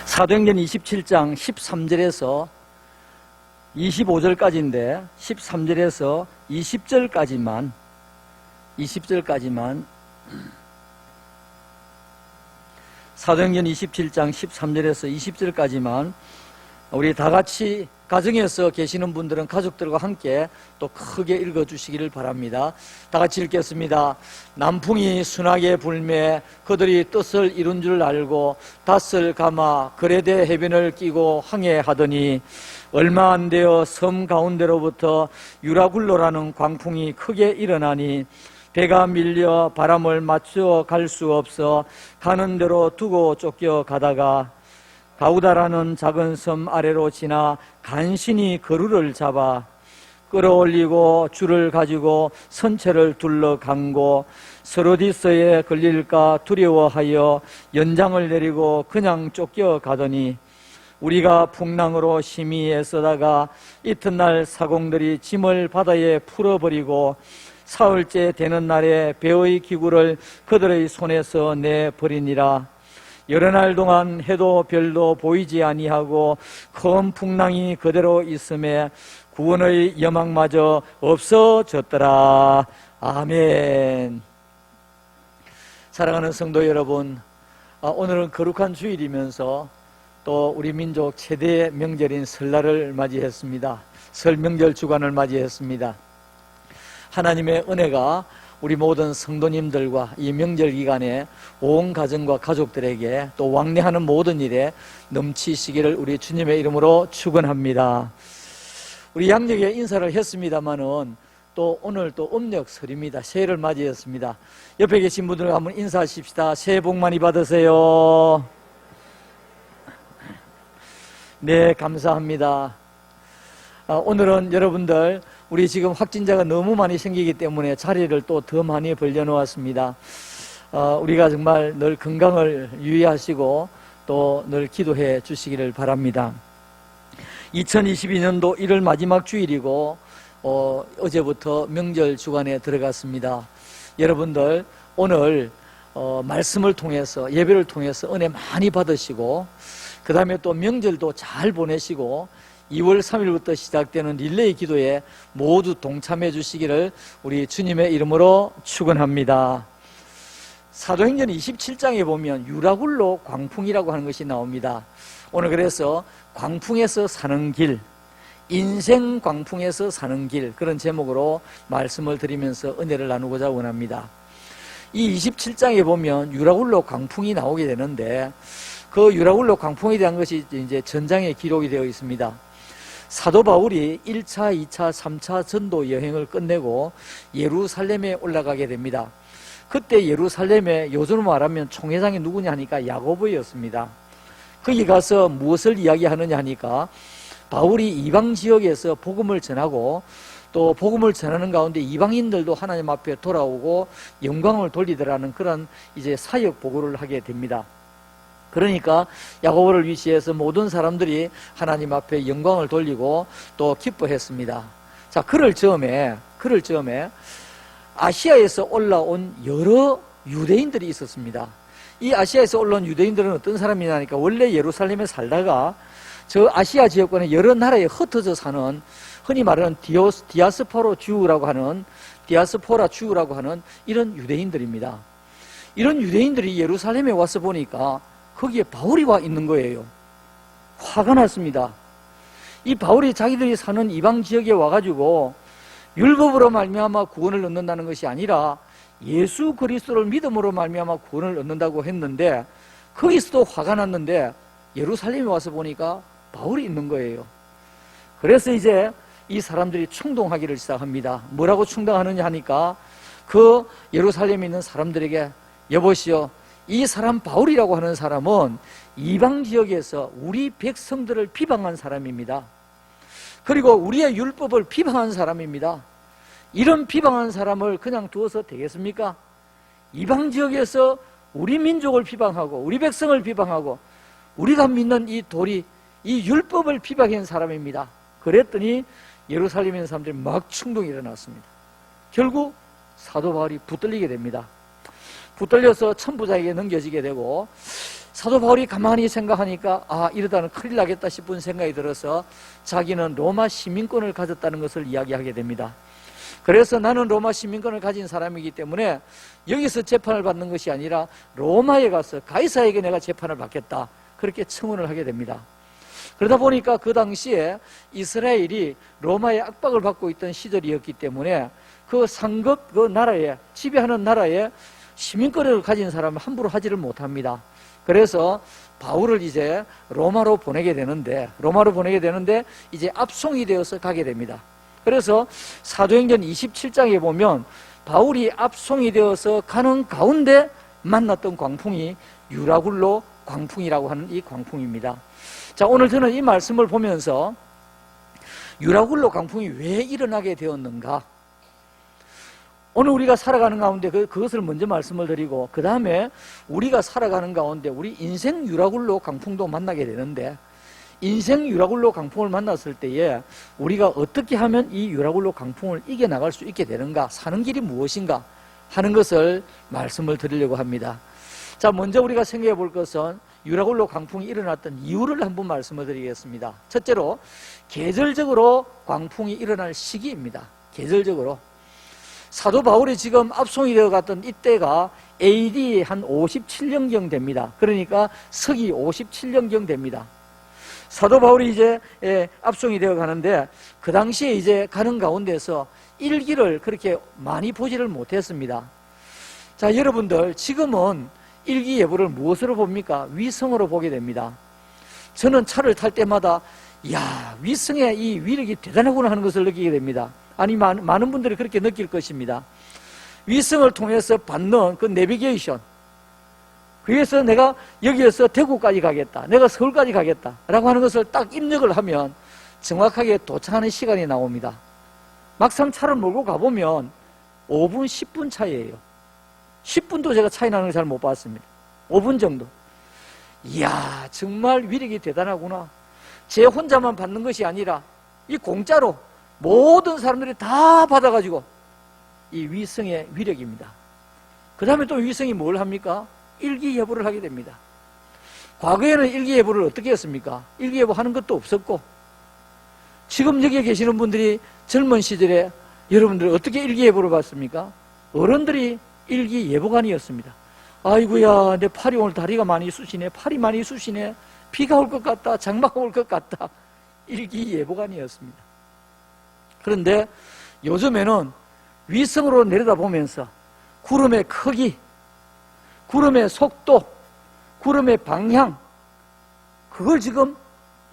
사도행전 27장 13절에서 25절까지인데 13절에서 20절까지만 사도행전 27장 13절에서 20절까지만 우리 다 같이 가정에서 계시는 분들은 가족들과 함께 또 크게 읽어주시기를 바랍니다. 다 같이 읽겠습니다. 남풍이 순하게 불매 그들이 뜻을 이룬 줄 알고 닷을 감아 그레데 해변을 끼고 항해하더니 얼마 안 되어 섬 가운데로부터 유라굴로라는 광풍이 크게 일어나니 배가 밀려 바람을 맞추어 갈 수 없어 가는 대로 두고 쫓겨 가다가 가우다라는 작은 섬 아래로 지나 간신히 그루를 잡아 끌어올리고 줄을 가지고 선체를 둘러 감고 스로디스에 걸릴까 두려워하여 연장을 내리고 그냥 쫓겨 가더니 우리가 풍랑으로 심히 애쓰다가 이튿날 사공들이 짐을 바다에 풀어버리고 사흘째 되는 날에 배의 기구를 그들의 손에서 내버리니라. 여러 날 동안 해도 별도 보이지 아니하고 큰 풍랑이 그대로 있음에 구원의 여망마저 없어졌더라. 아멘. 사랑하는 성도 여러분, 오늘은 거룩한 주일이면서 또 우리 민족 최대의 명절인 설날을 맞이했습니다. 설 명절 주간을 맞이했습니다. 하나님의 은혜가 우리 모든 성도님들과 이 명절 기간에 온 가정과 가족들에게 또 왕래하는 모든 일에 넘치시기를 우리 주님의 이름으로 축원합니다. 우리 양력에 인사를 했습니다마는 또 오늘 또 음력설입니다. 새해를 맞이했습니다. 옆에 계신 분들 한번 인사하십시다. 새해 복 많이 받으세요. 네, 감사합니다. 오늘은 여러분들 우리 지금 확진자가 너무 많이 생기기 때문에 자리를 또 더 많이 벌려놓았습니다. 우리가 정말 늘 건강을 유의하시고 또 늘 기도해 주시기를 바랍니다. 2022년도 1월 마지막 주일이고 어제부터 명절 주간에 들어갔습니다. 여러분들 오늘 말씀을 통해서 예배를 통해서 은혜 많이 받으시고 그 다음에 또 명절도 잘 보내시고 2월 3일부터 시작되는 릴레이 기도에 모두 동참해 주시기를 우리 주님의 이름으로 축원합니다. 사도행전 27장에 보면 유라굴로 광풍이라고 하는 것이 나옵니다. 오늘 그래서 광풍에서 사는 길, 인생 광풍에서 사는 길, 그런 제목으로 말씀을 드리면서 은혜를 나누고자 원합니다. 이 27장에 보면 유라굴로 광풍이 나오게 되는데 그 유라굴로 광풍에 대한 것이 이제 전장에 기록이 되어 있습니다. 사도 바울이 1차, 2차, 3차 전도 여행을 끝내고 예루살렘에 올라가게 됩니다. 그때 예루살렘에 요즘으로 말하면 총회장이 누구냐 하니까 야고보였습니다. 거기 가서 무엇을 이야기하느냐 하니까 바울이 이방 지역에서 복음을 전하고 또 복음을 전하는 가운데 이방인들도 하나님 앞에 돌아오고 영광을 돌리더라는 그런 이제 사역 보고를 하게 됩니다. 그러니까 야고보를 위시해서 모든 사람들이 하나님 앞에 영광을 돌리고 또 기뻐했습니다. 자, 그럴 즈음에 아시아에서 올라온 여러 유대인들이 있었습니다. 이 아시아에서 올라온 유대인들은 어떤 사람이냐니까 원래 예루살렘에 살다가 저 아시아 지역권의 여러 나라에 흩어져 사는 흔히 말하는 디아스포라 주라고 하는 이런 유대인들입니다. 이런 유대인들이 예루살렘에 와서 보니까 거기에 바울이 와 있는 거예요. 화가 났습니다. 이 바울이 자기들이 사는 이방 지역에 와가지고 율법으로 말미암아 구원을 얻는다는 것이 아니라 예수 그리스도를 믿음으로 말미암아 구원을 얻는다고 했는데 거기서도 화가 났는데 예루살렘에 와서 보니까 바울이 있는 거예요. 그래서 이제 이 사람들이 충동하기를 시작합니다. 뭐라고 충동하느냐 하니까 그 예루살렘에 있는 사람들에게 여보시오, 이 사람 바울이라고 하는 사람은 이방 지역에서 우리 백성들을 비방한 사람입니다. 그리고 우리의 율법을 비방한 사람입니다. 이런 비방한 사람을 그냥 두어서 되겠습니까? 이방 지역에서 우리 민족을 비방하고 우리 백성을 비방하고 우리가 믿는 이 도리, 이 율법을 비방한 사람입니다. 그랬더니 예루살렘에 있는 사람들이 막 충동이 일어났습니다. 결국 사도 바울이 붙들리게 됩니다. 붙들려서 천부장에게 넘겨지게 되고 사도 바울이 가만히 생각하니까 이러다는 큰일 나겠다 싶은 생각이 들어서 자기는 로마 시민권을 가졌다는 것을 이야기하게 됩니다. 그래서 나는 로마 시민권을 가진 사람이기 때문에 여기서 재판을 받는 것이 아니라 로마에 가서 가이사에게 내가 재판을 받겠다, 그렇게 청원을 하게 됩니다. 그러다 보니까 그 당시에 이스라엘이 로마의 압박을 받고 있던 시절이었기 때문에 그 상급 그 나라에, 지배하는 나라에 시민권을 가진 사람은 함부로 하지를 못합니다. 그래서 바울을 이제 로마로 보내게 되는데 이제 압송이 되어서 가게 됩니다. 그래서 사도행전 27장에 보면 바울이 압송이 되어서 가는 가운데 만났던 광풍이 유라굴로 광풍이라고 하는 이 광풍입니다. 자, 오늘 저는 이 말씀을 보면서 유라굴로 광풍이 왜 일어나게 되었는가, 오늘 우리가 살아가는 가운데 그것을 먼저 말씀을 드리고, 그 다음에 우리가 살아가는 가운데 우리 인생 유라굴로 강풍도 만나게 되는데, 인생 유라굴로 강풍을 만났을 때에 우리가 어떻게 하면 이 유라굴로 강풍을 이겨나갈 수 있게 되는가, 사는 길이 무엇인가 하는 것을 말씀을 드리려고 합니다. 자, 먼저 우리가 생각해 볼 것은 유라굴로 강풍이 일어났던 이유를 한번 말씀을 드리겠습니다. 첫째로 계절적으로 광풍이 일어날 시기입니다. 계절적으로 사도 바울이 지금 압송이 되어 갔던 이때가 AD 한 57년경 됩니다. 그러니까 서기 57년경 됩니다. 사도 바울이 이제 압송이 되어 가는데, 그 당시에 이제 가는 가운데서 일기를 그렇게 많이 보지를 못했습니다. 자, 여러분들 지금은 일기예보를 무엇으로 봅니까? 위성으로 보게 됩니다. 저는 차를 탈 때마다 위성의 이 위력이 대단하구나 하는 것을 느끼게 됩니다. 아니, 많은 분들이 그렇게 느낄 것입니다. 위성을 통해서 받는 그 내비게이션, 그래서 내가 여기에서 대구까지 가겠다, 내가 서울까지 가겠다 라고 하는 것을 딱 입력을 하면 정확하게 도착하는 시간이 나옵니다. 막상 차를 몰고 가보면 5분, 10분 차이예요. 10분도 제가 차이 나는 걸 잘 못 봤습니다. 5분 정도. 이야, 정말 위력이 대단하구나. 제 혼자만 받는 것이 아니라 이 공짜로 모든 사람들이 다 받아가지고, 이 위성의 위력입니다. 그 다음에 또 위성이 뭘 합니까? 일기예보를 하게 됩니다. 과거에는 일기예보를 어떻게 했습니까? 일기예보 하는 것도 없었고, 지금 여기 계시는 분들이 젊은 시절에 여러분들 어떻게 일기예보를 봤습니까? 어른들이 일기예보관이었습니다. 아이고야, 내 팔이 오늘 다리가 많이 쑤시네, 팔이 많이 쑤시네, 비가 올 것 같다, 장마가 올 것 같다. 일기예보관이었습니다. 그런데 요즘에는 위성으로 내려다보면서 구름의 크기, 구름의 속도, 구름의 방향, 그걸 지금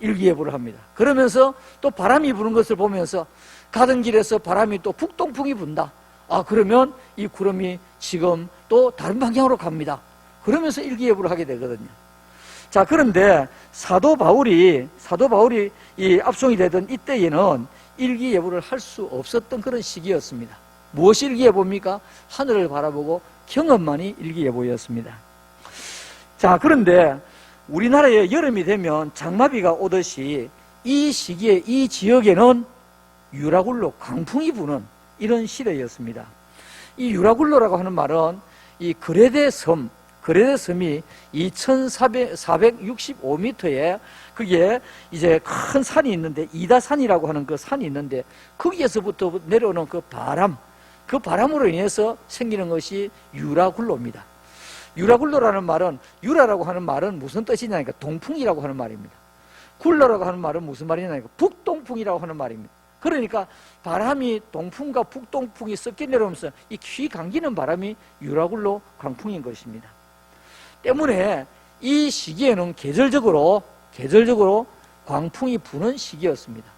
일기예보를 합니다. 그러면서 또 바람이 부는 것을 보면서 가던 길에서 바람이 또 북동풍이 분다. 그러면 이 구름이 지금 또 다른 방향으로 갑니다. 그러면서 일기예보를 하게 되거든요. 자, 그런데 사도 바울이 이 압송이 되던 이때에는 일기예보를 할 수 없었던 그런 시기였습니다. 무엇이 일기예보입니까? 하늘을 바라보고 경험만이 일기예보였습니다. 자, 그런데 우리나라에 여름이 되면 장마비가 오듯이 이 시기에 이 지역에는 유라굴로 강풍이 부는 이런 시대였습니다. 이 유라굴로라고 하는 말은 이 그레데 섬이 2,465m에 그게 이제 큰 산이 있는데, 이다산이라고 하는 그 산이 있는데, 거기에서부터 내려오는 그 바람으로 인해서 생기는 것이 유라굴로입니다. 유라굴로라는 말은, 유라라고 하는 말은 무슨 뜻이냐니까 동풍이라고 하는 말입니다. 굴로라고 하는 말은 무슨 말이냐니까 북동풍이라고 하는 말입니다. 그러니까 바람이 동풍과 북동풍이 섞여 내려오면서 이 퀴 감기는 바람이 유라굴로 강풍인 것입니다. 때문에 이 시기에는 계절적으로 광풍이 부는 시기였습니다.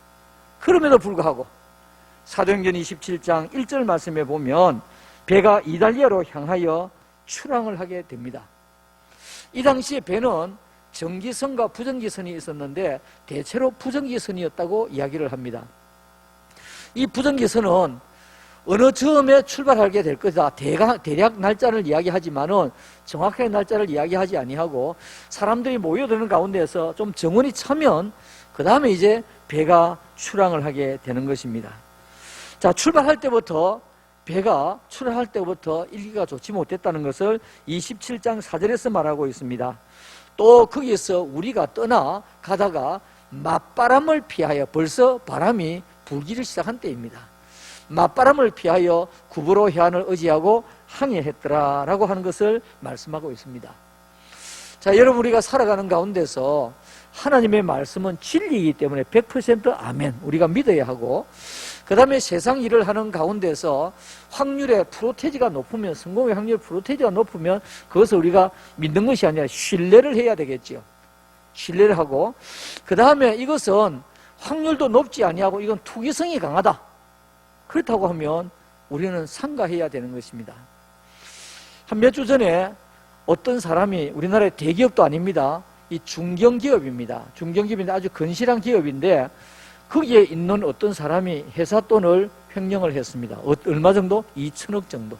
그럼에도 불구하고 사도행전 27장 1절 말씀에 보면 배가 이달리아로 향하여 출항을 하게 됩니다. 이 당시에 배는 정기선과 부정기선이 있었는데 대체로 부정기선이었다고 이야기를 합니다. 이 부정기선은 어느 즈음에 출발하게 될 것이다, 대략 날짜를 이야기하지만은 정확하게 날짜를 이야기하지 아니하고 사람들이 모여드는 가운데서 좀 정원이 차면 그 다음에 이제 배가 출항을 하게 되는 것입니다. 자, 배가 출항할 때부터 일기가 좋지 못했다는 것을 27장 4절에서 말하고 있습니다. 또 거기에서 우리가 떠나 가다가 맞바람을 피하여 벌써 바람이 불기를 시작한 때입니다. 맞바람을 피하여 구브로 해안을 의지하고 항해했더라라고 하는 것을 말씀하고 있습니다. 자, 여러분, 우리가 살아가는 가운데서 하나님의 말씀은 진리이기 때문에 100% 아멘 우리가 믿어야 하고, 그 다음에 세상 일을 하는 가운데서 확률의 프로테지가 높으면, 성공의 확률의 프로테지가 높으면 그것을 우리가 믿는 것이 아니라 신뢰를 해야 되겠지요. 신뢰를 하고, 그 다음에 이것은 확률도 높지 아니하고 이건 투기성이 강하다, 그렇다고 하면 우리는 삼가해야 되는 것입니다. 한 몇 주 전에 어떤 사람이, 우리나라의 대기업도 아닙니다, 이 중견기업입니다. 중견기업인데 아주 건실한 기업인데 거기에 있는 어떤 사람이 회사 돈을 횡령을 했습니다. 얼마 정도? 2천억 정도.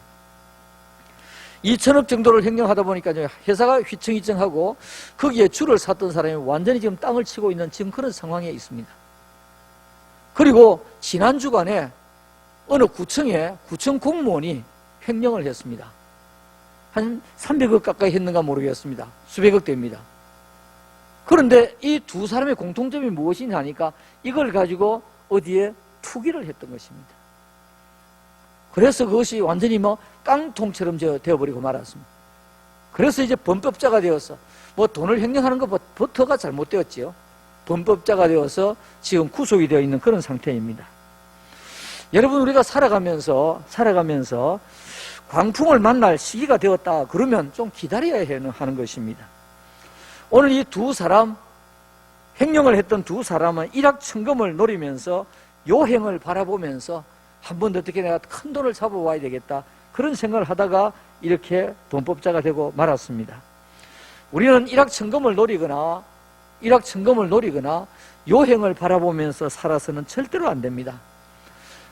2천억 정도를 횡령하다 보니까 회사가 휘청휘청하고 거기에 주를 샀던 사람이 완전히 지금 땅을 치고 있는 지금 그런 상황에 있습니다. 그리고 지난 주간에 어느 구청에 구청 공무원이 횡령을 했습니다. 한 300억 가까이 했는가 모르겠습니다. 수백억 대입니다. 그런데 이 두 사람의 공통점이 무엇이냐 하니까 이걸 가지고 어디에 투기를 했던 것입니다. 그래서 그것이 완전히 깡통처럼 되어버리고 말았습니다. 그래서 이제 범법자가 되어서 돈을 횡령하는 것부터가 잘못되었지요. 범법자가 되어서 지금 구속이 되어 있는 그런 상태입니다. 여러분, 우리가 살아가면서 광풍을 만날 시기가 되었다 그러면 좀 기다려야 하는 것입니다. 오늘 이 두 사람, 횡령을 했던 두 사람은 일확천금을 노리면서 요행을 바라보면서 한 번 어떻게 내가 큰 돈을 잡아와야 되겠다, 그런 생각을 하다가 이렇게 범법자가 되고 말았습니다. 우리는 일확천금을 노리거나 요행을 바라보면서 살아서는 절대로 안 됩니다.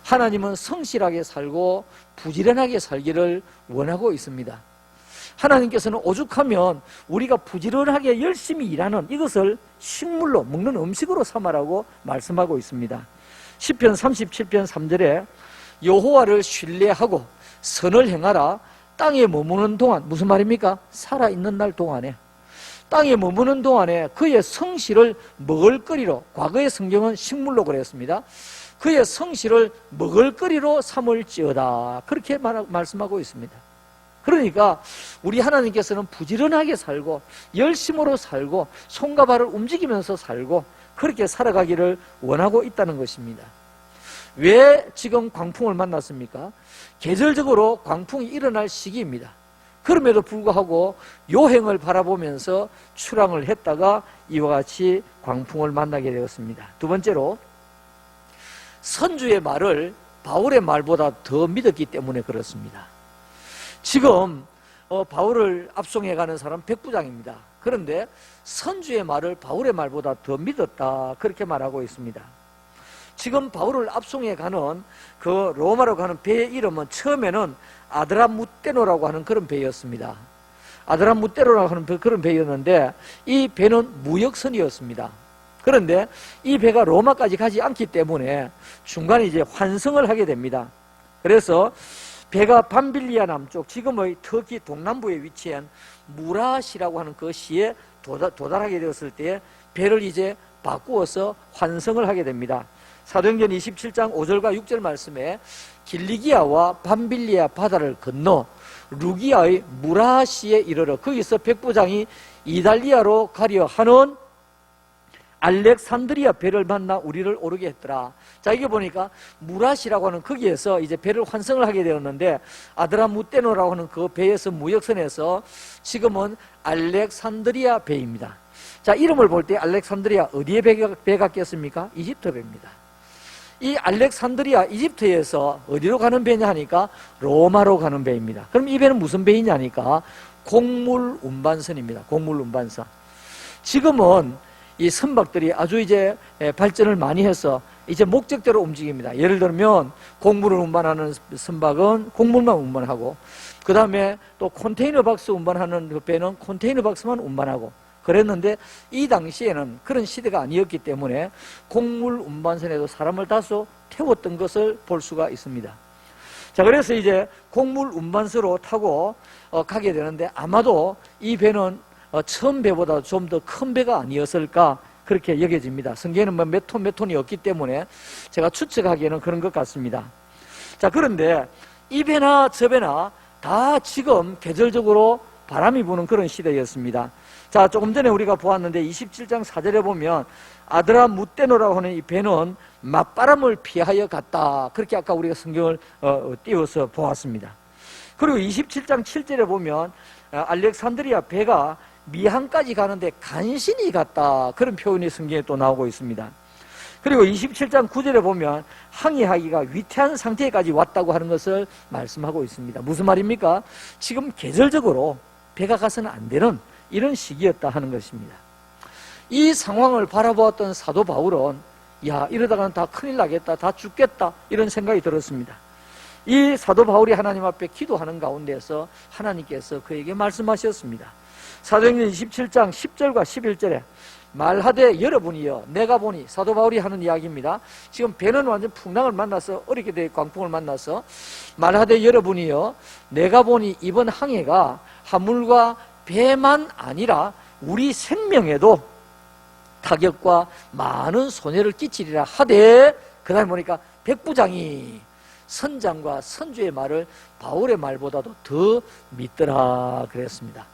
하나님은 성실하게 살고 부지런하게 살기를 원하고 있습니다. 하나님께서는 오죽하면 우리가 부지런하게 열심히 일하는 이것을 식물로, 먹는 음식으로 삼아라고 말씀하고 있습니다. 시편 37편 3절에 여호와를 신뢰하고 선을 행하라. 땅에 머무는 동안, 무슨 말입니까? 살아있는 날 동안에, 땅에 머무는 동안에 그의 성실을 먹을거리로, 과거의 성경은 식물로 그랬습니다. 그의 성실을 먹을거리로 삼을지어다, 그렇게 말씀하고 있습니다. 그러니까 우리 하나님께서는 부지런하게 살고 열심으로 살고 손과 발을 움직이면서 살고 그렇게 살아가기를 원하고 있다는 것입니다. 왜 지금 광풍을 만났습니까? 계절적으로 광풍이 일어날 시기입니다. 그럼에도 불구하고 요행을 바라보면서 출항을 했다가 이와 같이 광풍을 만나게 되었습니다. 두 번째로, 선주의 말을 바울의 말보다 더 믿었기 때문에 그렇습니다. 지금 바울을 압송해 가는 사람 백부장입니다. 그런데 선주의 말을 바울의 말보다 더 믿었다, 그렇게 말하고 있습니다. 지금 바울을 압송해 가는 그 로마로 가는 배의 이름은 처음에는 아드라무테노라고 하는 그런 배였습니다. 아드라무테노라고 하는 그런 배였는데 이 배는 무역선이었습니다. 그런데 이 배가 로마까지 가지 않기 때문에 중간에 이제 환승을 하게 됩니다. 그래서 배가 밤빌리아 남쪽, 지금의 터키 동남부에 위치한 무라시라고 하는 그 시에 도달하게 되었을 때 배를 이제 바꾸어서 환승을 하게 됩니다. 사도행전 27장 5절과 6절 말씀에 길리기아와 밤빌리아 바다를 건너 루기아의 무라시에 이르러 거기서 백부장이 이달리아로 가려 하는 알렉산드리아 배를 만나 우리를 오르게 했더라. 자, 이게 보니까 무라시라고 하는 거기에서 이제 배를 환승을 하게 되었는데 아드라무테노라고 하는 그 배에서 무역선에서 지금은 알렉산드리아 배입니다. 자, 이름을 볼 때 알렉산드리아 어디에 배가 꼈습니까? 이집트 배입니다. 이 알렉산드리아 이집트에서 어디로 가는 배냐 하니까 로마로 가는 배입니다. 그럼 이 배는 무슨 배이냐 하니까 곡물 운반선입니다. 곡물 운반선. 지금은 이 선박들이 아주 이제 발전을 많이 해서 이제 목적대로 움직입니다. 예를 들면 곡물을 운반하는 선박은 곡물만 운반하고, 그 다음에 또 컨테이너 박스 운반하는 그 배는 컨테이너 박스만 운반하고 그랬는데, 이 당시에는 그런 시대가 아니었기 때문에 곡물 운반선에도 사람을 다소 태웠던 것을 볼 수가 있습니다. 자, 그래서 이제 곡물 운반선으로 타고 가게 되는데 아마도 이 배는 처음 배보다 좀 더 큰 배가 아니었을까 그렇게 여겨집니다. 성경에는 뭐 몇 톤이 없기 때문에 제가 추측하기에는 그런 것 같습니다. 자, 그런데 이 배나 저 배나 다 지금 계절적으로 바람이 부는 그런 시대였습니다. 자, 조금 전에 우리가 보았는데 27장 4절에 보면 아드라 무떼노라고 하는 이 배는 맞바람을 피하여 갔다. 그렇게 아까 우리가 성경을 띄워서 보았습니다. 그리고 27장 7절에 보면 알렉산드리아 배가 미항까지 가는데 간신히 갔다. 그런 표현이 성경에 또 나오고 있습니다. 그리고 27장 9절에 보면 항해하기가 위태한 상태까지 왔다고 하는 것을 말씀하고 있습니다. 무슨 말입니까? 지금 계절적으로 배가 가서는 안 되는 이런 시기였다 하는 것입니다. 이 상황을 바라보았던 사도 바울은 야, 이러다가는 다 큰일 나겠다, 다 죽겠다 이런 생각이 들었습니다. 이 사도 바울이 하나님 앞에 기도하는 가운데서 하나님께서 그에게 말씀하셨습니다. 사도행전 27장 10절과 11절에 말하되 여러분이여 내가 보니, 사도 바울이 하는 이야기입니다. 지금 배는 완전 풍랑을 만나서 어렵게 된 광풍을 만나서 말하되 여러분이여 내가 보니 이번 항해가 화물과 배만 아니라 우리 생명에도 타격과 많은 손해를 끼치리라 하되, 그 다음에 보니까 백부장이 선장과 선주의 말을 바울의 말보다도 더 믿더라 그랬습니다.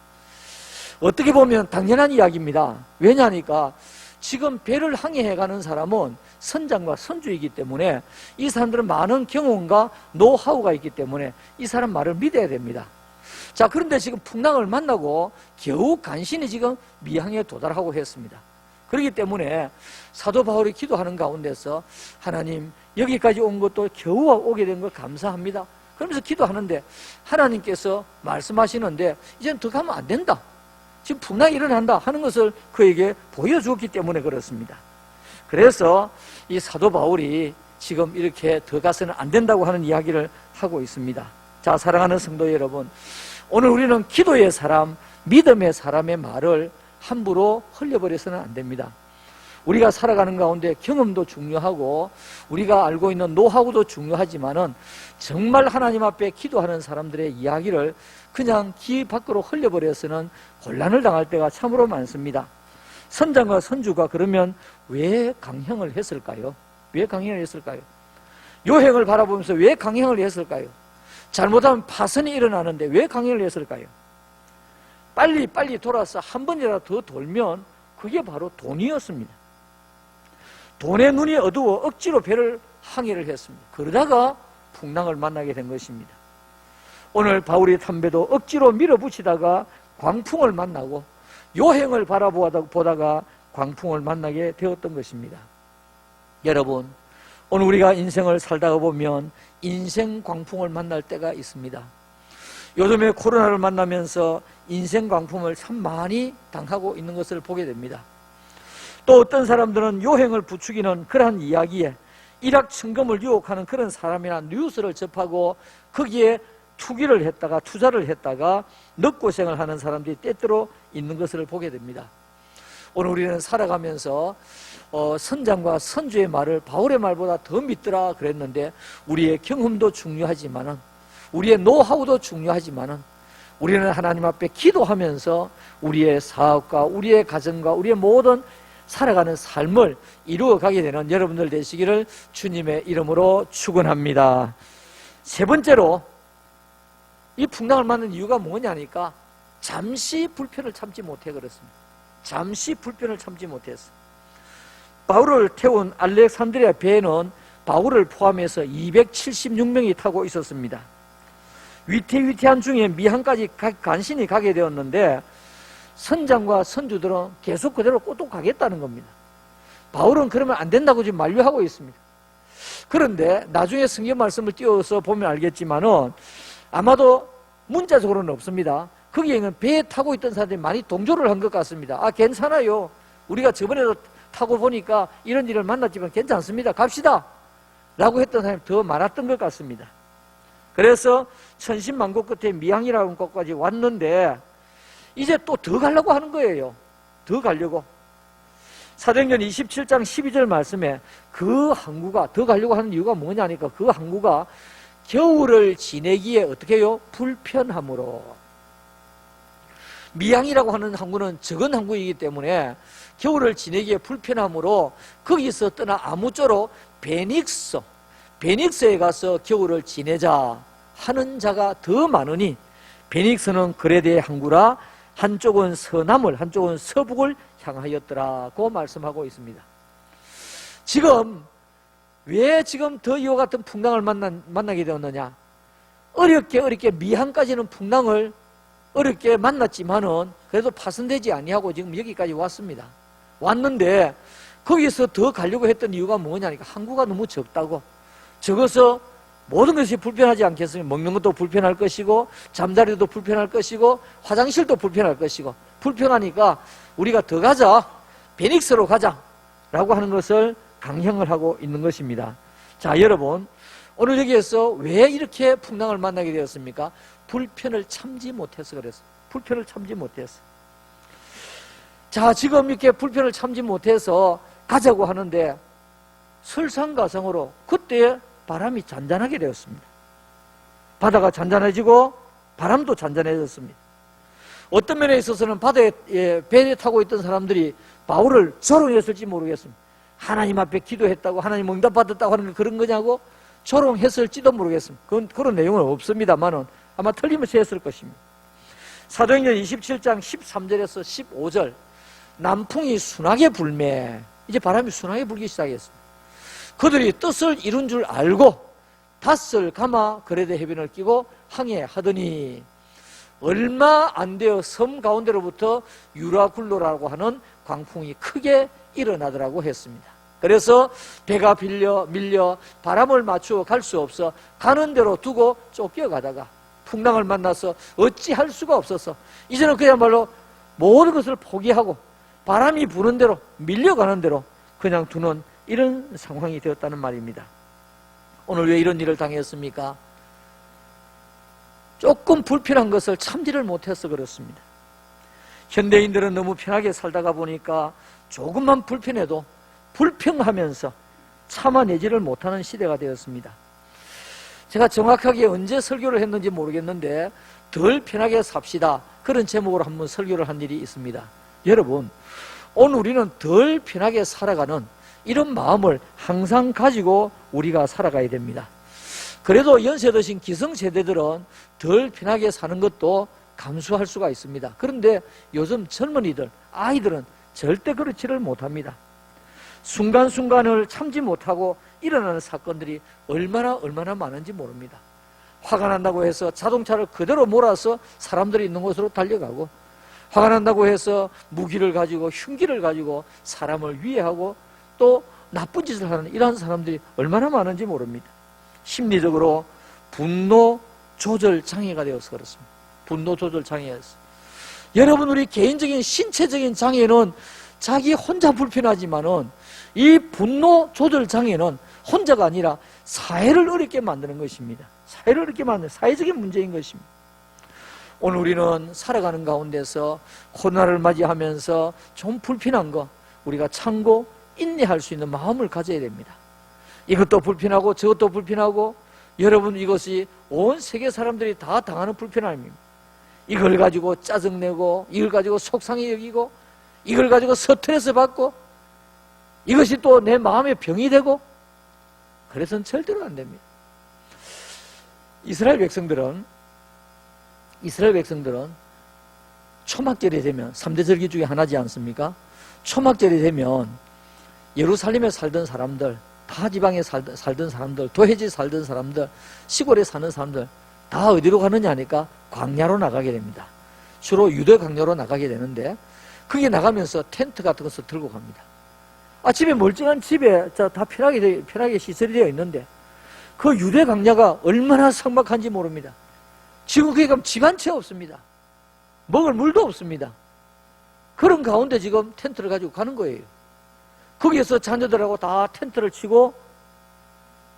어떻게 보면 당연한 이야기입니다. 왜냐하니까 지금 배를 항해해가는 사람은 선장과 선주이기 때문에 이 사람들은 많은 경험과 노하우가 있기 때문에 이 사람 말을 믿어야 됩니다. 자, 그런데 지금 풍랑을 만나고 겨우 간신히 지금 미항에 도달하고 했습니다. 그렇기 때문에 사도 바울이 기도하는 가운데서 하나님, 여기까지 온 것도 겨우 오게 된 걸 감사합니다. 그러면서 기도하는데 하나님께서 말씀하시는데 이제는 더 가면 안 된다, 지금 풍랑이 일어난다 하는 것을 그에게 보여주었기 때문에 그렇습니다. 그래서 이 사도 바울이 지금 이렇게 더 가서는 안 된다고 하는 이야기를 하고 있습니다. 자, 사랑하는 성도 여러분, 오늘 우리는 기도의 사람, 믿음의 사람의 말을 함부로 흘려버려서는 안 됩니다. 우리가 살아가는 가운데 경험도 중요하고 우리가 알고 있는 노하우도 중요하지만은 정말 하나님 앞에 기도하는 사람들의 이야기를 그냥 귀 밖으로 흘려버려서는 곤란을 당할 때가 참으로 많습니다. 선장과 선주가 그러면 왜 강행을 했을까요? 왜 강행을 했을까요? 요행을 바라보면서 왜 강행을 했을까요? 잘못하면 파선이 일어나는데 왜 강행을 했을까요? 빨리 돌아서 한 번이라도 더 돌면 그게 바로 돈이었습니다. 돈에 눈이 어두워 억지로 배를 항해를 했습니다. 그러다가 풍랑을 만나게 된 것입니다. 오늘 바울이 탄 배도 억지로 밀어붙이다가 광풍을 만나고 요행을 바라보다가 광풍을 만나게 되었던 것입니다. 여러분, 오늘 우리가 인생을 살다가 보면 인생 광풍을 만날 때가 있습니다. 요즘에 코로나를 만나면서 인생 광풍을 참 많이 당하고 있는 것을 보게 됩니다. 또 어떤 사람들은 요행을 부추기는 그러한 이야기에 일확천금을 유혹하는 그런 사람이나 뉴스를 접하고 거기에 투기를 했다가 투자를 했다가 넉고생을 하는 사람들이 때때로 있는 것을 보게 됩니다. 오늘 우리는 살아가면서 선장과 선주의 말을 바울의 말보다 더 믿더라 그랬는데, 우리의 경험도 중요하지만은 우리의 노하우도 중요하지만은 우리는 하나님 앞에 기도하면서 우리의 사업과 우리의 가정과 우리의 모든 살아가는 삶을 이루어가게 되는 여러분들 되시기를 주님의 이름으로 축원합니다. 세 번째로 이 풍랑을 맞는 이유가 뭐냐니까 잠시 불편을 참지 못해 그렇습니다. 잠시 불편을 참지 못했어. 바울을 태운 알렉산드리아 배에는 바울을 포함해서 276명이 타고 있었습니다. 위태위태한 중에 미항까지 간신히 가게 되었는데 선장과 선주들은 계속 그대로 꼬독 가겠다는 겁니다. 바울은 그러면 안 된다고 지금 만류하고 있습니다. 그런데 나중에 성경 말씀을 띄워서 보면 알겠지만은 아마도 문자적으로는 없습니다. 거기에는 배에 타고 있던 사람들이 많이 동조를 한 것 같습니다. 아, 괜찮아요, 우리가 저번에도 타고 보니까 이런 일을 만났지만 괜찮습니다, 갑시다 라고 했던 사람이 더 많았던 것 같습니다. 그래서 천신만고 끝에 미항이라는 곳까지 왔는데 이제 또 더 가려고 하는 거예요. 더 가려고. 사도행전 27장 12절 말씀에 그 항구가 더 가려고 하는 이유가 뭐냐니까 그 항구가 겨울을 지내기에 어떻게 해요? 불편함으로. 미양이라고 하는 항구는 적은 항구이기 때문에 겨울을 지내기에 불편하므로 거기서 떠나 아무쪼록 베닉스에 가서 겨울을 지내자 하는 자가 더 많으니 베닉스는 그레데의 항구라 한쪽은 서남을 한쪽은 서북을 향하였더라고 말씀하고 있습니다. 지금 왜 지금 더 이와 같은 풍랑을 만나게 되었느냐? 어렵게 미항까지는 풍랑을 어렵게 만났지만은 그래도 파손되지 아니하고 지금 여기까지 왔습니다. 왔는데 거기서 더 가려고 했던 이유가 뭐냐니까 항구가 너무 적다고. 적어서 모든 것이 불편하지 않겠습니까? 먹는 것도 불편할 것이고 잠자리도 불편할 것이고 화장실도 불편할 것이고 불편하니까 우리가 더 가자, 베닉스로 가자 라고 하는 것을 강행을 하고 있는 것입니다. 자, 여러분, 오늘 여기에서 왜 이렇게 풍랑을 만나게 되었습니까? 불편을 참지 못해서 그랬어요. 불편을 참지 못해서. 자, 지금 이렇게 불편을 참지 못해서 가자고 하는데 설상가상으로 그때 바람이 잔잔하게 되었습니다. 바다가 잔잔해지고 바람도 잔잔해졌습니다. 어떤 면에 있어서는 바다에 배에 타고 있던 사람들이 바울을 조롱했을지 모르겠습니다. 하나님 앞에 기도했다고 하나님 응답받았다고 하는 게 그런 거냐고 조롱했을지도 모르겠습니다. 그런 내용은 없습니다만은 아마 틀림없이 했을 것입니다. 사도행전 27장 13절에서 15절 남풍이 순하게 불매 이제 바람이 순하게 불기 시작했습니다. 그들이 뜻을 이룬 줄 알고 닷을 감아 그레데 해변을 끼고 항해하더니 얼마 안 되어 섬 가운데로부터 유라굴로라고 하는 광풍이 크게 일어나더라고 했습니다. 그래서 배가 밀려 바람을 맞추어 갈 수 없어 가는 대로 두고 쫓겨가다가 풍랑을 만나서 어찌할 수가 없어서 이제는 그야말로 모든 것을 포기하고 바람이 부는 대로 밀려가는 대로 그냥 두는 이런 상황이 되었다는 말입니다. 오늘 왜 이런 일을 당했습니까? 조금 불편한 것을 참지를 못해서 그렇습니다. 현대인들은 너무 편하게 살다가 보니까 조금만 불편해도 불평하면서 참아내지를 못하는 시대가 되었습니다. 제가 정확하게 언제 설교를 했는지 모르겠는데 덜 편하게 삽시다 그런 제목으로 한번 설교를 한 일이 있습니다. 여러분, 오늘 우리는 덜 편하게 살아가는 이런 마음을 항상 가지고 우리가 살아가야 됩니다. 그래도 연세 드신 기성세대들은 덜 편하게 사는 것도 감수할 수가 있습니다. 그런데 요즘 젊은이들, 아이들은 절대 그렇지를 못합니다. 순간순간을 참지 못하고 일어나는 사건들이 얼마나 많은지 모릅니다. 화가 난다고 해서 자동차를 그대로 몰아서 사람들이 있는 곳으로 달려가고 화가 난다고 해서 무기를 가지고 흉기를 가지고 사람을 위해하고 또 나쁜 짓을 하는 이러한 사람들이 얼마나 많은지 모릅니다. 심리적으로 분노 조절 장애가 되어서 그렇습니다. 분노 조절 장애였어. 여러분, 우리 개인적인 신체적인 장애는 자기 혼자 불편하지만은 이 분노 조절 장애는 혼자가 아니라 사회를 어렵게 만드는 것입니다. 사회를 어렵게 만드는 사회적인 문제인 것입니다. 오늘 우리는 살아가는 가운데서 코로나를 맞이하면서 좀 불편한 거 우리가 참고 인내할 수 있는 마음을 가져야 됩니다. 이것도 불편하고 저것도 불편하고 여러분, 이것이 온 세계 사람들이 다 당하는 불편함입니다. 이걸 가지고 짜증내고 이걸 가지고 속상해 여기고 이걸 가지고 스트레스 받고 이것이 또 내 마음의 병이 되고 그래서는 절대로 안 됩니다. 이스라엘 백성들은 초막절이 되면 3대 절기 중에 하나지 않습니까? 초막절이 되면 예루살렘에 살던 사람들, 타 지방에 살던 사람들, 도해지에 살던 사람들, 시골에 사는 사람들 다 어디로 가느냐 하니까 광야로 나가게 됩니다. 주로 유대 광야로 나가게 되는데 거기 나가면서 텐트 같은 것을 들고 갑니다. 집에 멀쩡한 집에 다 편하게 시설이 되어 있는데 그 유대 광야가 얼마나 삭막한지 모릅니다. 지금 거기 가면 집 한 채 없습니다. 먹을 물도 없습니다. 그런 가운데 지금 텐트를 가지고 가는 거예요. 거기에서 자녀들하고 다 텐트를 치고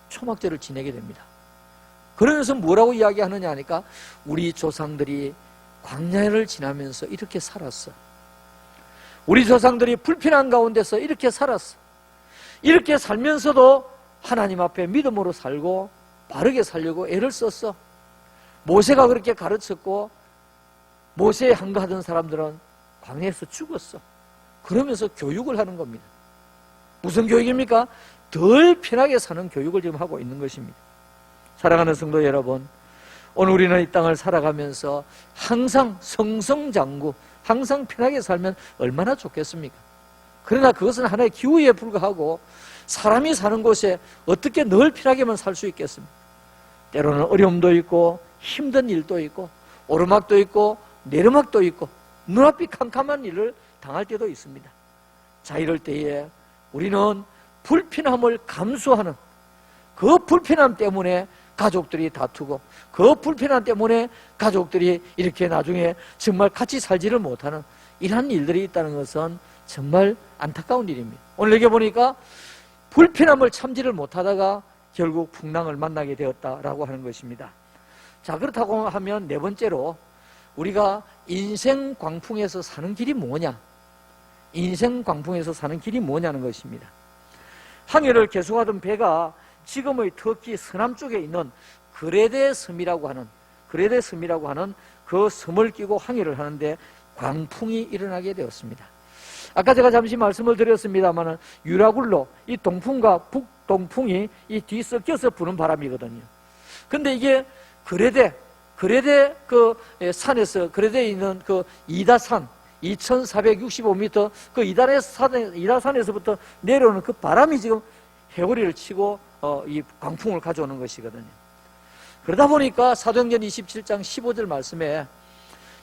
초막절을 지내게 됩니다. 그러면서 뭐라고 이야기하느냐 하니까 우리 조상들이 광야를 지나면서 이렇게 살았어. 우리 조상들이 불편한 가운데서 이렇게 살았어. 이렇게 살면서도 하나님 앞에 믿음으로 살고 바르게 살려고 애를 썼어. 모세가 그렇게 가르쳤고 모세에 항거하던 사람들은 광야에서 죽었어. 그러면서 교육을 하는 겁니다. 무슨 교육입니까? 덜 편하게 사는 교육을 지금 하고 있는 것입니다. 사랑하는 성도 여러분, 오늘 우리는 이 땅을 살아가면서 항상 성성장구, 항상 편하게 살면 얼마나 좋겠습니까? 그러나 그것은 하나의 기우에 불과하고 사람이 사는 곳에 어떻게 늘 편하게만 살 수 있겠습니까? 때로는 어려움도 있고 힘든 일도 있고 오르막도 있고 내리막도 있고 눈앞이 캄캄한 일을 당할 때도 있습니다. 자, 이럴 때에 우리는 불편함을 감수하는, 그 불편함 때문에 가족들이 다투고 그 불편함 때문에 가족들이 이렇게 나중에 정말 같이 살지를 못하는 이러한 일들이 있다는 것은 정말 안타까운 일입니다. 오늘 여기 보니까 불편함을 참지를 못하다가 결국 풍랑을 만나게 되었다라고 하는 것입니다. 자, 그렇다고 하면 네 번째로 우리가 인생 광풍에서 사는 길이 뭐냐? 인생 광풍에서 사는 길이 뭐냐는 것입니다. 항해를 계속하던 배가 지금의 터키 서남쪽에 있는 그레데 섬이라고 하는 그 섬을 끼고 항해를 하는데 광풍이 일어나게 되었습니다. 아까 제가 잠시 말씀을 드렸습니다만 유라굴로 이 동풍과 북동풍이 이 뒤섞여서 부는 바람이거든요. 근데 이게 그레데 그 산에서 그레데에 있는 그 이다산 2465m 그 이다산에서부터 내려오는 그 바람이 지금 해오리를 치고 이 광풍을 가져오는 것이거든요. 그러다 보니까 사도행전 27장 15절 말씀에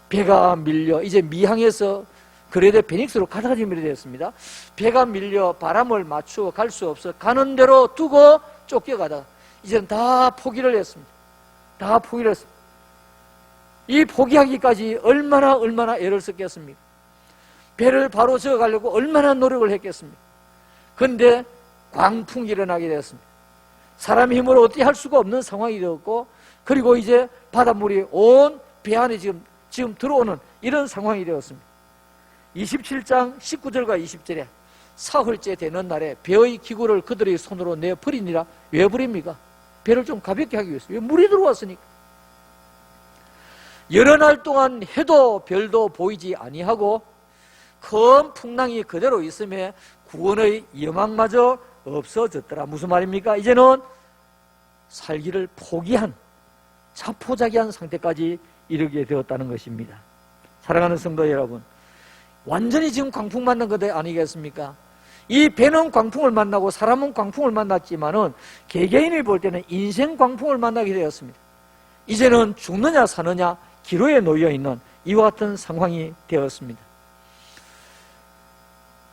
배가 밀려 이제 미항에서 그레데 베닉스로 가다가 지금 이렇게 되었습니다. 배가 밀려 바람을 맞추어 갈 수 없어 가는 대로 두고 쫓겨가다가 이제는 다 포기를 했습니다. 다 포기를 했습니다. 이 포기하기까지 얼마나 애를 썼겠습니까? 배를 바로 저어가려고 얼마나 노력을 했겠습니까? 그런데 광풍이 일어나게 되었습니다. 사람의 힘으로 어떻게 할 수가 없는 상황이 되었고, 그리고 이제 바닷물이 온 배 안에 지금 들어오는 이런 상황이 되었습니다. 27장 19절과 20절에 사흘째 되는 날에 배의 기구를 그들의 손으로 내버리니라. 왜 버립니까? 배를 좀 가볍게 하기 위해서. 왜? 물이 들어왔으니까. 여러 날 동안 해도 별도 보이지 아니하고 큰 풍랑이 그대로 있음에 구원의 여망마저 없어졌더라. 무슨 말입니까? 이제는 살기를 포기한 자포자기한 상태까지 이르게 되었다는 것입니다. 사랑하는 성도 여러분, 완전히 지금 광풍 만난 것 아니겠습니까? 이 배는 광풍을 만나고 사람은 광풍을 만났지만은 개개인이 볼 때는 인생 광풍을 만나게 되었습니다. 이제는 죽느냐 사느냐 기로에 놓여 있는 이와 같은 상황이 되었습니다.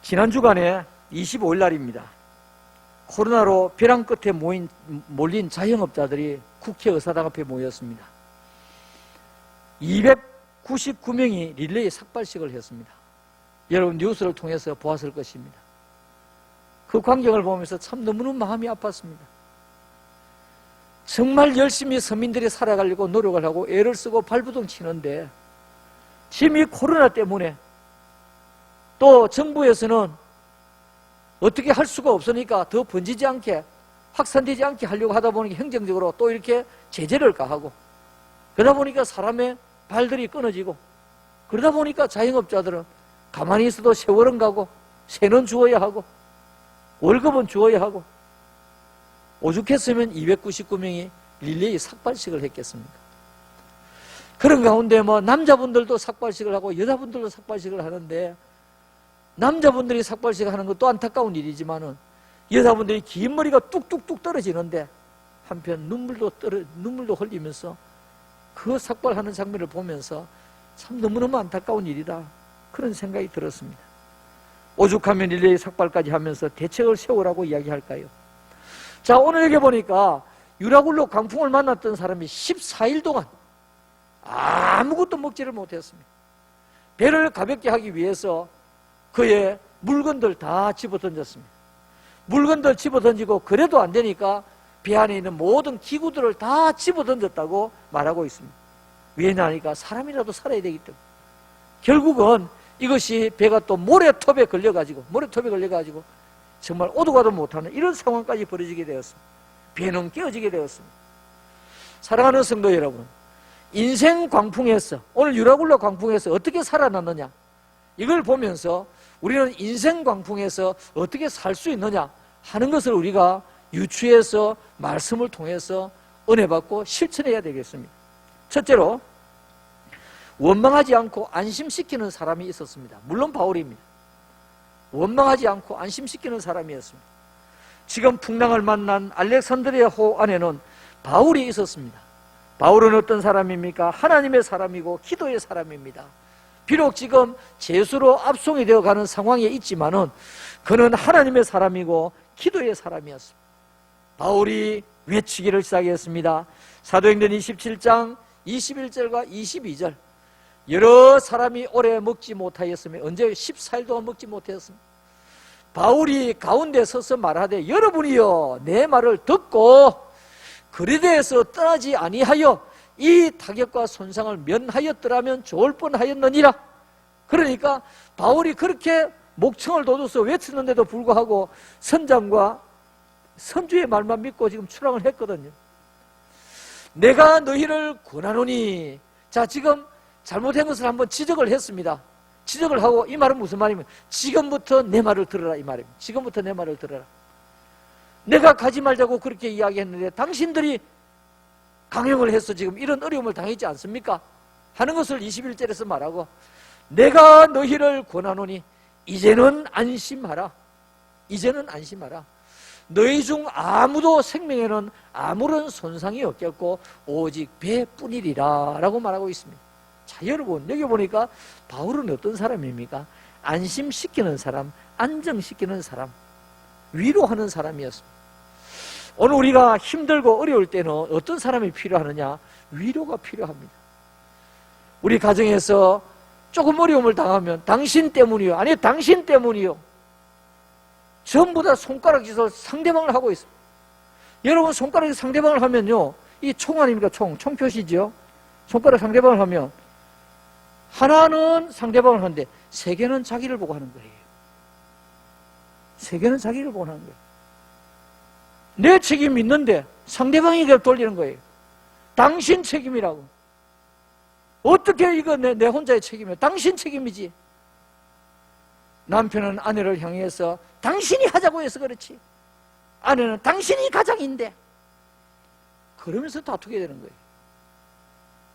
지난 주간에 25일 날입니다. 코로나로 벼랑 끝에 몰린 자영업자들이 국회의사당 앞에 모였습니다. 299명이 릴레이 삭발식을 했습니다. 여러분 뉴스를 통해서 보았을 것입니다. 그 광경을 보면서 참 너무너무 마음이 아팠습니다. 정말 열심히 서민들이 살아가려고 노력을 하고 애를 쓰고 발부둥 치는데 지금 이 코로나 때문에 또 정부에서는 어떻게 할 수가 없으니까 더 번지지 않게 확산되지 않게 하려고 하다 보니까 행정적으로 또 이렇게 제재를 가하고 그러다 보니까 사람의 발들이 끊어지고 그러다 보니까 자영업자들은 가만히 있어도 세월은 가고 세는 주어야 하고 월급은 주어야 하고 오죽했으면 299명이 릴레이 삭발식을 했겠습니까? 그런 가운데 뭐 남자분들도 삭발식을 하고 여자분들도 삭발식을 하는데 남자분들이 삭발식 하는 것도 안타까운 일이지만은 여자분들이 긴 머리가 뚝뚝뚝 떨어지는데 한편 눈물도 흘리면서 그 삭발하는 장면을 보면서 참 너무너무 안타까운 일이다 그런 생각이 들었습니다. 오죽하면 릴레이 삭발까지 하면서 대책을 세우라고 이야기할까요? 자, 오늘 여기 보니까 유라굴로 광풍을 만났던 사람이 14일 동안 아무것도 먹지를 못했습니다. 배를 가볍게 하기 위해서 그의 물건들 다 집어던졌습니다. 물건들 집어던지고 그래도 안 되니까 배 안에 있는 모든 기구들을 다 집어던졌다고 말하고 있습니다. 왜냐하니까 사람이라도 살아야 되기 때문에. 결국은 이것이 배가 또 모래톱에 걸려가지고 정말 오도 가도 못하는 이런 상황까지 벌어지게 되었습니다. 배는 깨어지게 되었습니다. 사랑하는 성도 여러분, 인생 광풍에서, 오늘 유라굴로 광풍에서 어떻게 살아났느냐, 이걸 보면서 우리는 인생 광풍에서 어떻게 살 수 있느냐 하는 것을 우리가 유추해서 말씀을 통해서 은혜 받고 실천해야 되겠습니다. 첫째로, 원망하지 않고 안심시키는 사람이 있었습니다. 물론 바울입니다. 원망하지 않고 안심시키는 사람이었습니다. 지금 풍랑을 만난 알렉산드리아호 안에는 바울이 있었습니다. 바울은 어떤 사람입니까? 하나님의 사람이고 기도의 사람입니다. 비록 지금 죄수로 압송이 되어가는 상황에 있지만은 그는 하나님의 사람이고 기도의 사람이었습니다. 바울이 외치기를 시작했습니다. 사도행전 27장 21절과 22절. 여러 사람이 오래 먹지 못하였으며, 언제 14일 동안 먹지 못하였습니다. 바울이 가운데 서서 말하되, 여러분이여 내 말을 듣고 그리스도에서 떠나지 아니하여 이 타격과 손상을 면하였더라면 좋을 뻔하였느니라. 그러니까 바울이 그렇게 목청을 돋워서 외쳤는데도 불구하고 선장과 선주의 말만 믿고 지금 출항을 했거든요. 내가 너희를 권하노니, 자, 지금 잘못한 것을 한번 지적을 했습니다. 지적을 하고, 이 말은 무슨 말이면, 지금부터 내 말을 들어라, 이 말입니다. 지금부터 내 말을 들어라. 내가 가지 말자고 그렇게 이야기했는데 당신들이 강행을 해서 지금 이런 어려움을 당했지 않습니까? 하는 것을 21절에서 말하고, 내가 너희를 권하노니 이제는 안심하라. 이제는 안심하라. 너희 중 아무도 생명에는 아무런 손상이 없겠고 오직 배뿐이리라 라고 말하고 있습니다. 자, 여러분, 여기 보니까 바울은 어떤 사람입니까? 안심시키는 사람, 안정시키는 사람, 위로하는 사람이었습니다. 오늘 우리가 힘들고 어려울 때는 어떤 사람이 필요하느냐? 위로가 필요합니다. 우리 가정에서 조금 어려움을 당하면 당신 때문이요, 아니 당신 때문이요, 전부 다 손가락질로 상대방을 하고 있습니다. 여러분, 손가락이 상대방을 하면요, 이 총 아닙니까? 총 표시죠. 손가락 상대방을 하면 하나는 상대방을 하는데 세 개는 자기를 보고 하는 거예요. 세 개는 자기를 보고 하는 거예요. 내 책임이 있는데 상대방에게 돌리는 거예요. 당신 책임이라고. 어떻게 이거 내 혼자의 책임이야? 당신 책임이지. 남편은 아내를 향해서 당신이 하자고 해서 그렇지, 아내는 당신이 가장인데, 그러면서 다투게 되는 거예요.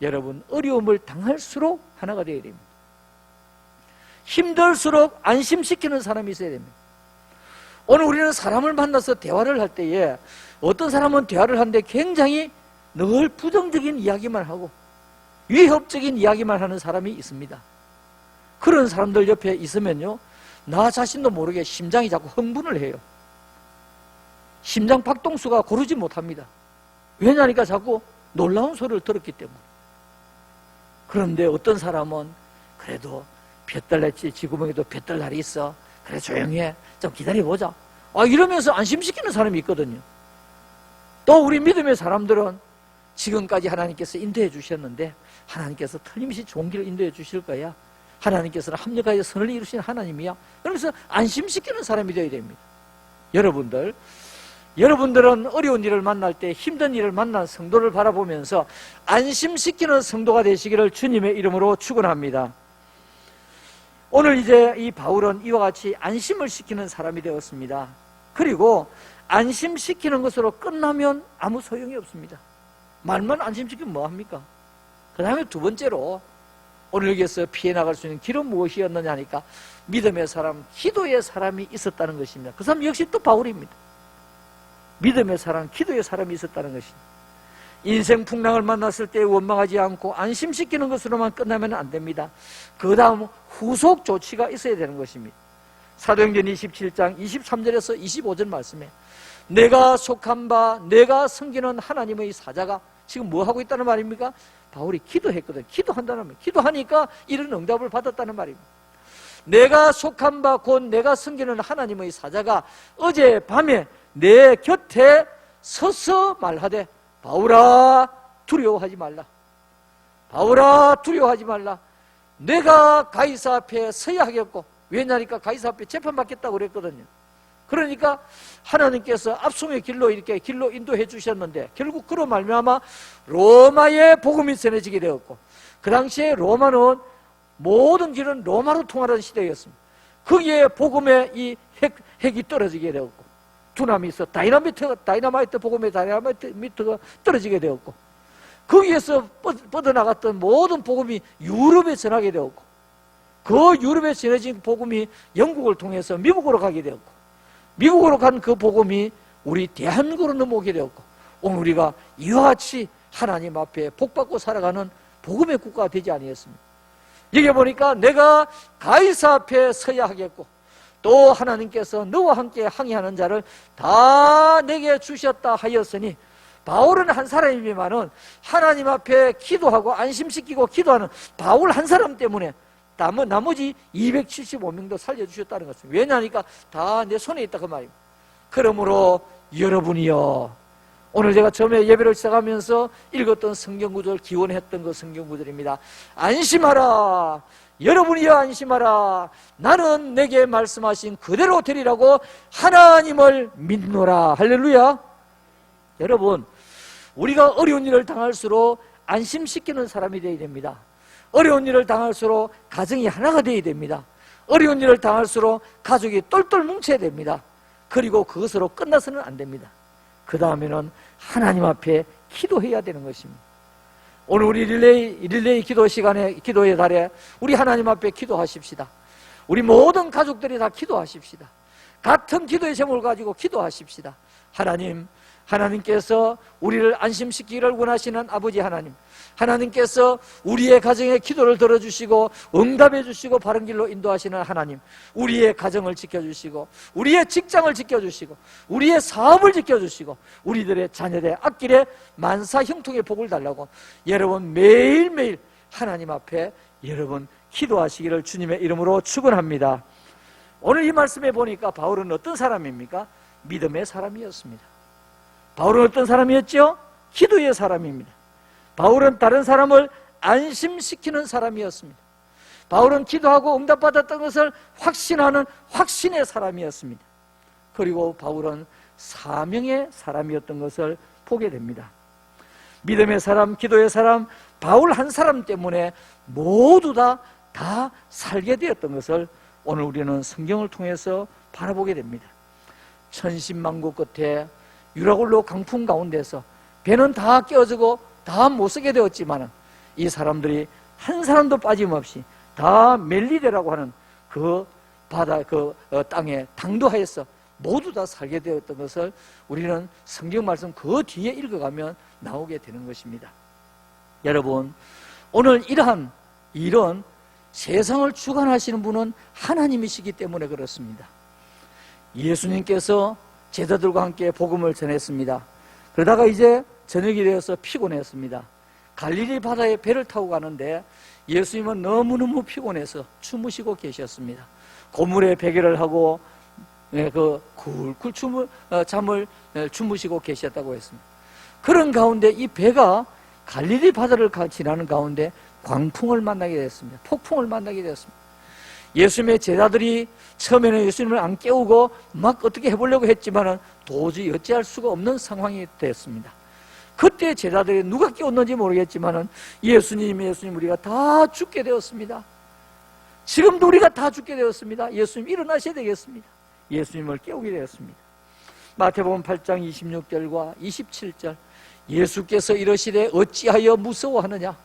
여러분, 어려움을 당할수록 하나가 되어야 됩니다. 힘들수록 안심시키는 사람이 있어야 됩니다. 오늘 우리는 사람을 만나서 대화를 할 때에 어떤 사람은 대화를 하는데 굉장히 늘 부정적인 이야기만 하고 위협적인 이야기만 하는 사람이 있습니다. 그런 사람들 옆에 있으면요, 나 자신도 모르게 심장이 자꾸 흥분을 해요. 심장 박동수가 고르지 못합니다. 왜냐니까 자꾸 놀라운 소리를 들었기 때문에. 그런데 어떤 사람은 그래도 볕달날지 지구멍에도 볕달날이 있어, 그래 조용히 해, 좀 기다려보자, 이러면서 안심시키는 사람이 있거든요. 또 우리 믿음의 사람들은 지금까지 하나님께서 인도해 주셨는데 하나님께서 틀림없이 좋은 길을 인도해 주실 거야, 하나님께서는 합력하여 선을 이루신 하나님이야, 그러면서 안심시키는 사람이 되어야 됩니다. 여러분들은 어려운 일을 만날 때, 힘든 일을 만난 성도를 바라보면서 안심시키는 성도가 되시기를 주님의 이름으로 축원합니다. 오늘 이제 이 바울은 이와 같이 안심을 시키는 사람이 되었습니다. 그리고 안심시키는 것으로 끝나면 아무 소용이 없습니다. 말만 안심시키면 뭐합니까? 그 다음에 두 번째로 오늘 여기에서 피해 나갈 수 있는 길은 무엇이었느냐 하니까 믿음의 사람, 기도의 사람이 있었다는 것입니다. 그 사람 역시 또 바울입니다. 믿음의 사람, 기도의 사람이 있었다는 것입니다. 인생 풍랑을 만났을 때 원망하지 않고 안심시키는 것으로만 끝나면 안 됩니다. 그 다음 후속 조치가 있어야 되는 것입니다. 사도행전 27장 23절에서 25절 말씀에 내가 속한 바, 내가 섬기는 하나님의 사자가 지금 뭐 하고 있다는 말입니까? 바울이 기도했거든. 기도한다는 말. 기도하니까 이런 응답을 받았다는 말입니다. 내가 속한 바 곧 내가 섬기는 하나님의 사자가 어제 밤에 내 곁에 서서 말하되 바울아 두려워하지 말라. 바울아 두려워하지 말라. 내가 가이사 앞에 서야 하겠고, 왜냐니까 가이사 앞에 재판받겠다고 그랬거든요. 그러니까 하나님께서 압송의 길로 이렇게 길로 인도해 주셨는데 결국 그로 말미암아 로마의 복음이 전해지게 되었고, 그 당시에 로마는 모든 길은 로마로 통하는 시대였습니다. 거기에 복음의 이 핵이 떨어지게 되었고, 두나미에서 다이너마이트 복음의 다이너마이트가 떨어지게 되었고, 거기에서 뻗어나갔던 모든 복음이 유럽에 전하게 되었고, 그 유럽에 전해진 복음이 영국을 통해서 미국으로 가게 되었고, 미국으로 간 그 복음이 우리 대한민국으로 넘어오게 되었고, 오늘 우리가 이와 같이 하나님 앞에 복받고 살아가는 복음의 국가가 되지 아니했습니까? 여기 보니까 내가 가이사 앞에 서야 하겠고, 또 하나님께서 너와 함께 항해하는 자를 다 내게 주셨다 하였으니, 바울은 한 사람이지만은 하나님 앞에 기도하고 안심시키고 기도하는 바울 한 사람 때문에 나머지 275명도 살려주셨다는 것입니다. 왜냐하니까 다 내 손에 있다 그 말입니다. 그러므로 여러분이요, 오늘 제가 처음에 예배를 시작하면서 읽었던 성경구절, 기원했던 그 성경구절입니다. 안심하라, 여러분이여 안심하라, 나는 내게 말씀하신 그대로 되리라고 하나님을 믿노라. 할렐루야. 여러분, 우리가 어려운 일을 당할수록 안심시키는 사람이 되어야 됩니다. 어려운 일을 당할수록 가정이 하나가 되어야 됩니다. 어려운 일을 당할수록 가족이 똘똘 뭉쳐야 됩니다. 그리고 그것으로 끝나서는 안 됩니다. 그 다음에는 하나님 앞에 기도해야 되는 것입니다. 오늘 우리 릴레이 기도 시간에, 기도의 달에 우리 하나님 앞에 기도하십시다. 우리 모든 가족들이 다 기도하십시다. 같은 기도의 제목을 가지고 기도하십시다. 하나님께서 우리를 안심시키기를 원하시는 아버지 하나님, 하나님께서 우리의 가정의 기도를 들어주시고 응답해 주시고 바른 길로 인도하시는 하나님, 우리의 가정을 지켜주시고 우리의 직장을 지켜주시고 우리의 사업을 지켜주시고 우리들의 자녀들의 앞길에 만사 형통의 복을 달라고 여러분 매일매일 하나님 앞에 여러분 기도하시기를 주님의 이름으로 축원합니다. 오늘 이 말씀에 보니까 바울은 어떤 사람입니까? 믿음의 사람이었습니다. 바울은 어떤 사람이었죠? 기도의 사람입니다. 바울은 다른 사람을 안심시키는 사람이었습니다. 바울은 기도하고 응답받았던 것을 확신하는 확신의 사람이었습니다. 그리고 바울은 사명의 사람이었던 것을 보게 됩니다. 믿음의 사람, 기도의 사람, 바울 한 사람 때문에 모두 다 살게 되었던 것을 오늘 우리는 성경을 통해서 바라보게 됩니다. 천신만고 끝에 유라굴로 강풍 가운데서 배는 다 깨어지고 다 못 쓰게 되었지만 이 사람들이 한 사람도 빠짐없이 다 멜리데라고 하는 그 바다, 땅에 당도하여서 모두 다 살게 되었던 것을 우리는 성경 말씀 그 뒤에 읽어가면 나오게 되는 것입니다. 여러분, 오늘 이런 세상을 주관하시는 분은 하나님이시기 때문에 그렇습니다. 예수님께서 제자들과 함께 복음을 전했습니다. 그러다가 이제 저녁이 되어서 피곤했습니다. 갈릴리 바다에 배를 타고 가는데 예수님은 너무너무 피곤해서 주무시고 계셨습니다. 고물에 베개를 하고 굴굴 잠을 주무시고 계셨다고 했습니다. 그런 가운데 이 배가 갈릴리 바다를 지나는 가운데 광풍을 만나게 됐습니다. 폭풍을 만나게 됐습니다. 예수님의 제자들이 처음에는 예수님을 안 깨우고 막 어떻게 해보려고 했지만 도저히 어찌할 수가 없는 상황이 됐습니다. 그때 제자들이 누가 깨웠는지 모르겠지만 예수님 우리가 다 죽게 되었습니다. 지금도 우리가 다 죽게 되었습니다. 예수님 일어나셔야 되겠습니다. 예수님을 깨우게 되었습니다. 마태복음 8장 26절과 27절, 예수께서 이러시되 어찌하여 무서워하느냐,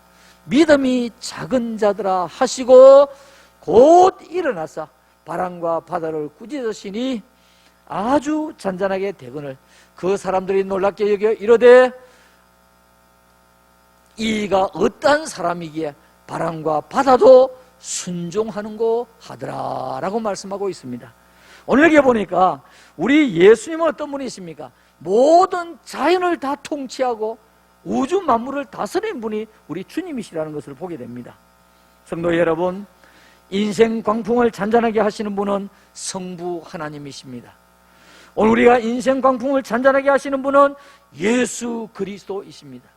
믿음이 작은 자들아 하시고 곧 일어나서 바람과 바다를 꾸짖으시니 아주 잔잔하게 되거늘 그 사람들이 놀랍게 여겨 이르되 이가 어떠한 사람이기에 바람과 바다도 순종하는고 하더라 라고 말씀하고 있습니다. 오늘 여기 보니까 우리 예수님은 어떤 분이십니까? 모든 자연을 다 통치하고 우주 만물을 다스리는 분이 우리 주님이시라는 것을 보게 됩니다. 성도 여러분, 인생 광풍을 잔잔하게 하시는 분은 성부 하나님이십니다. 오늘 우리가 인생 광풍을 잔잔하게 하시는 분은 예수 그리스도이십니다.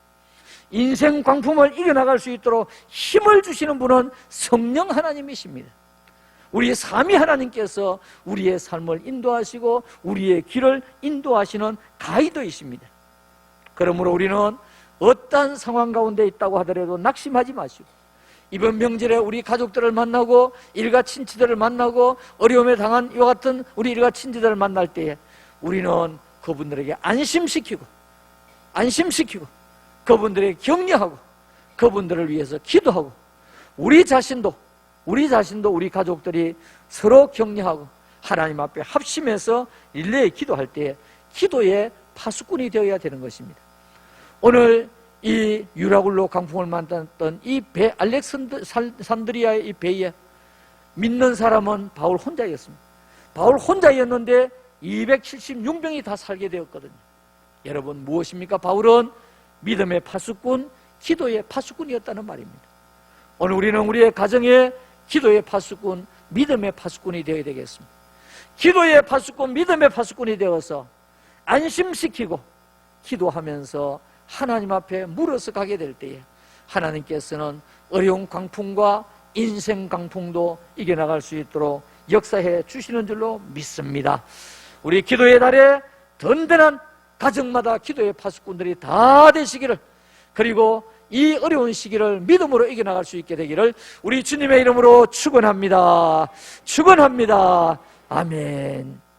인생 광풍을 이겨나갈 수 있도록 힘을 주시는 분은 성령 하나님이십니다. 우리 삼위 하나님께서 우리의 삶을 인도하시고 우리의 길을 인도하시는 가이드이십니다. 그러므로 우리는 어떠한 상황 가운데 있다고 하더라도 낙심하지 마시고, 이번 명절에 우리 가족들을 만나고 일가 친지들을 만나고 어려움에 당한 이와 같은 우리 일가 친지들을 만날 때에 우리는 그분들에게 안심시키고 그분들에게 격려하고 그분들을 위해서 기도하고, 우리 자신도 우리 가족들이 서로 격려하고 하나님 앞에 합심해서 릴레이 기도할 때에 기도의 파수꾼이 되어야 되는 것입니다. 오늘 이 유라굴로 강풍을 만났던 이 배, 알렉산드리아의 이 배에 믿는 사람은 바울 혼자였습니다. 바울 혼자였는데 276명이 다 살게 되었거든요. 여러분, 무엇입니까? 바울은 믿음의 파수꾼, 기도의 파수꾼이었다는 말입니다. 오늘 우리는 우리의 가정에 기도의 파수꾼, 믿음의 파수꾼이 되어야 되겠습니다. 기도의 파수꾼, 믿음의 파수꾼이 되어서 안심시키고 기도하면서 하나님 앞에 물어서 가게 될 때에 하나님께서는 어려운 강풍과 인생 강풍도 이겨나갈 수 있도록 역사해 주시는 줄로 믿습니다. 우리 기도의 달에 든든한 가정마다 기도의 파수꾼들이 다 되시기를, 그리고 이 어려운 시기를 믿음으로 이겨나갈 수 있게 되기를 우리 주님의 이름으로 축원합니다. 축원합니다. 아멘.